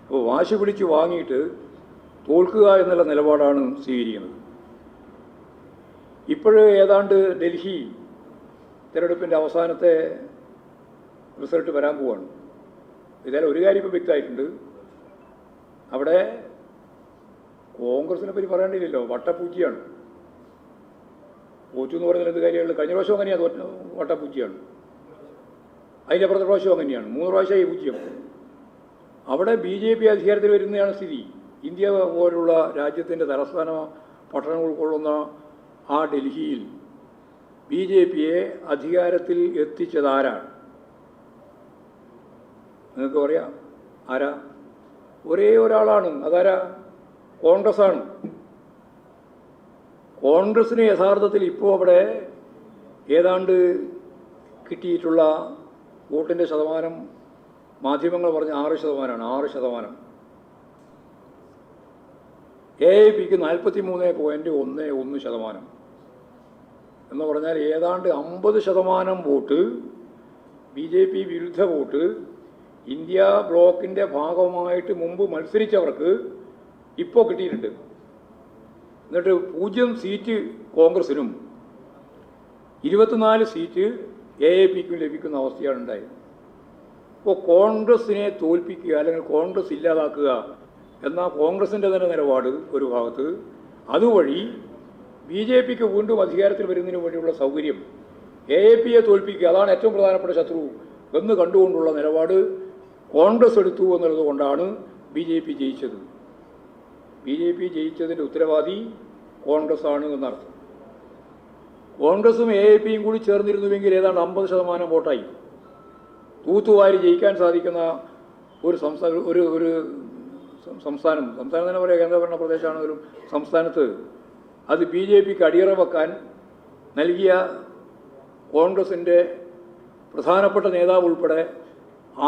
അപ്പോൾ വാശി പിടിച്ച് വാങ്ങിയിട്ട് തോൽക്കുക എന്നുള്ള നിലപാടാണ് സ്വീകരിക്കുന്നത്. ഇപ്പോഴ് ഏതാണ്ട് ഡൽഹി തിരഞ്ഞെടുപ്പിൻ്റെ അവസാനത്തെ റിസൾട്ട് വരാൻ പോവാണ്. ഇതായാലും ഒരു കാര്യം ഇപ്പോൾ വ്യക്തമായിട്ടുണ്ട്, അവിടെ കോൺഗ്രസിനെ പറ്റി പറയേണ്ടിയില്ലല്ലോ, വട്ടപ്പൂച്ചിയാണ്. തോറ്റു എന്ന് പറയുന്നത് എന്ത് കാര്യമുള്ളൂ? കഴിഞ്ഞ പ്രാവശ്യം അങ്ങനെയാണ്, വട്ടപ്പൂച്ചിയാണ്. അതിൻ്റെ അപ്പുറത്തെ പ്രാവശ്യം അങ്ങനെയാണ്, 3 പ്രാവശ്യമായി പൂജ്യം. അവിടെ BJP അധികാരത്തിൽ വരുന്നതാണ് സ്ഥിതി. ഇന്ത്യ പോലുള്ള രാജ്യത്തിൻ്റെ തലസ്ഥാന പട്ടണം ഉൾക്കൊള്ളുന്ന ആ ഡൽഹിയിൽ BJPയെ അധികാരത്തിൽ എത്തിച്ചതാരാണ്? നിങ്ങൾക്ക് പറയാം ആരാ? ഒരേ ഒരാളാണ്. അതാരാ? കോൺഗ്രസ്സാണ്. കോൺഗ്രസ്സിന് യഥാർത്ഥത്തിൽ ഇപ്പോൾ അവിടെ ഏതാണ്ട് കിട്ടിയിട്ടുള്ള വോട്ടിൻ്റെ ശതമാനം മാധ്യമങ്ങൾ പറഞ്ഞ 6%. 6%. AIPക്ക് 43.11% എന്ന് പറഞ്ഞാൽ ഏതാണ്ട് 50% വോട്ട് BJP വിരുദ്ധ വോട്ട് ഇന്ത്യ ബ്ലോക്കിൻ്റെ ഭാഗമായിട്ട് മുമ്പ് മത്സരിച്ചവർക്ക് ഇപ്പോൾ കിട്ടിയിട്ടുണ്ട്. എന്നിട്ട് 0 സീറ്റ് കോൺഗ്രസിനും 24 സീറ്റ് AIPക്കും ലഭിക്കുന്ന അവസ്ഥയാണ് ഉണ്ടായത്. അപ്പോൾ കോൺഗ്രസിനെ തോൽപ്പിക്കുക അല്ലെങ്കിൽ കോൺഗ്രസ് ഇല്ലാതാക്കുക എന്ന കോൺഗ്രസിൻ്റെ തന്നെ നിലപാട് ഒരു ഭാഗത്ത്, അതുവഴി BJPക്ക് വീണ്ടും അധികാരത്തിൽ വരുന്നതിന് വേണ്ടിയുള്ള സൗകര്യം, AIPയെ തോൽപ്പിക്കുക, അതാണ് ഏറ്റവും പ്രധാനപ്പെട്ട ശത്രു എന്ന് കണ്ടുകൊണ്ടുള്ള നിലപാട് കോൺഗ്രസ് എടുത്തു എന്നുള്ളത് കൊണ്ടാണ് BJP ജയിച്ചത്. BJP ജയിച്ചതിൻ്റെ ഉത്തരവാദി കോൺഗ്രസ്സാണ് എന്നർത്ഥം. കോൺഗ്രസും AIPയും കൂടി ചേർന്നിരുന്നുവെങ്കിൽ ഏതാണ്ട് 50% വോട്ടായി. തൂത്തുവാരി ജയിക്കാൻ സാധിക്കുന്ന ഒരു സംസ്ഥാനം തന്നെ പറയുക, കേന്ദ്രഭരണ പ്രദേശമാണെങ്കിലും സംസ്ഥാനത്ത് അത് BJPക്ക് അടിയറ വെക്കാൻ നൽകിയ കോൺഗ്രസിൻ്റെ പ്രധാനപ്പെട്ട നേതാവ് ഉൾപ്പെടെ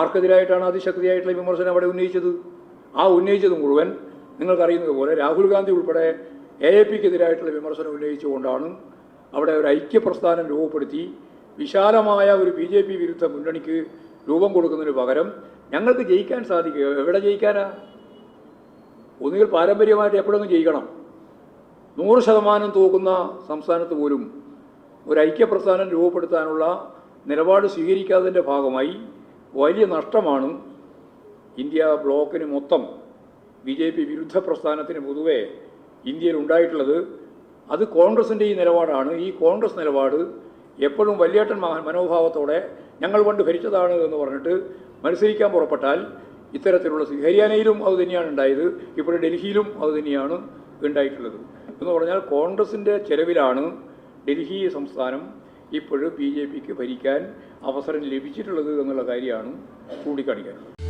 ആർക്കെതിരായിട്ടാണ് അതിശക്തിയായിട്ടുള്ള വിമർശനം അവിടെ ഉന്നയിച്ചത്? ആ ഉന്നയിച്ചത് മുഴുവൻ നിങ്ങൾക്കറിയുന്നത് പോലെ രാഹുൽ ഗാന്ധി ഉൾപ്പെടെ AIPക്കെതിരായിട്ടുള്ള വിമർശനം ഉന്നയിച്ചുകൊണ്ടാണ് അവിടെ ഒരു ഐക്യപ്രസ്ഥാനം രൂപപ്പെടുത്തി വിശാലമായ ഒരു BJP വിരുദ്ധ മുന്നണിക്ക് രൂപം കൊടുക്കുന്നതിന് പകരം ഞങ്ങൾക്ക് ജയിക്കാൻ സാധിക്കുക. എവിടെ ജയിക്കാനാ? ഒന്നുകിൽ പാരമ്പര്യമായിട്ട് എപ്പോഴൊന്നും ജയിക്കണം. 100% തോക്കുന്ന സംസ്ഥാനത്ത് പോലും ഒരു ഐക്യപ്രസ്ഥാനം രൂപപ്പെടുത്താനുള്ള നിലപാട് സ്വീകരിക്കാത്തതിൻ്റെ ഭാഗമായി വലിയ നഷ്ടമാണ് ഇന്ത്യ ബ്ലോക്കിന് മൊത്തം, BJP വിരുദ്ധ പ്രസ്ഥാനത്തിന് പൊതുവെ ഇന്ത്യയിൽ ഉണ്ടായിട്ടുള്ളത്. അത് കോൺഗ്രസിൻ്റെ ഈ നിലപാടാണ്. ഈ കോൺഗ്രസ് നിലപാട് എപ്പോഴും വലിയേട്ടൻ മനോഭാവത്തോടെ ഞങ്ങൾ പണ്ട് ഭരിച്ചതാണ് എന്ന് പറഞ്ഞിട്ട് മത്സരിക്കാൻ പുറപ്പെട്ടാൽ ഇത്തരത്തിലുള്ള ഹരിയാനയിലും അത് തന്നെയാണ് ഉണ്ടായത്, ഇപ്പോൾ ഡൽഹിയിലും അത് തന്നെയാണ് ഉണ്ടായിട്ടുള്ളത്. എന്ന് പറഞ്ഞാൽ കോൺഗ്രസിൻ്റെ ചെലവിലാണ് ഡൽഹി സംസ്ഥാനം ഇപ്പോഴും BJPക്ക് ഭരിക്കാൻ അവസരം ലഭിച്ചിട്ടുള്ളത് എന്നുള്ള കാര്യമാണ് ചൂണ്ടിക്കാണിക്കാനുള്ളത്.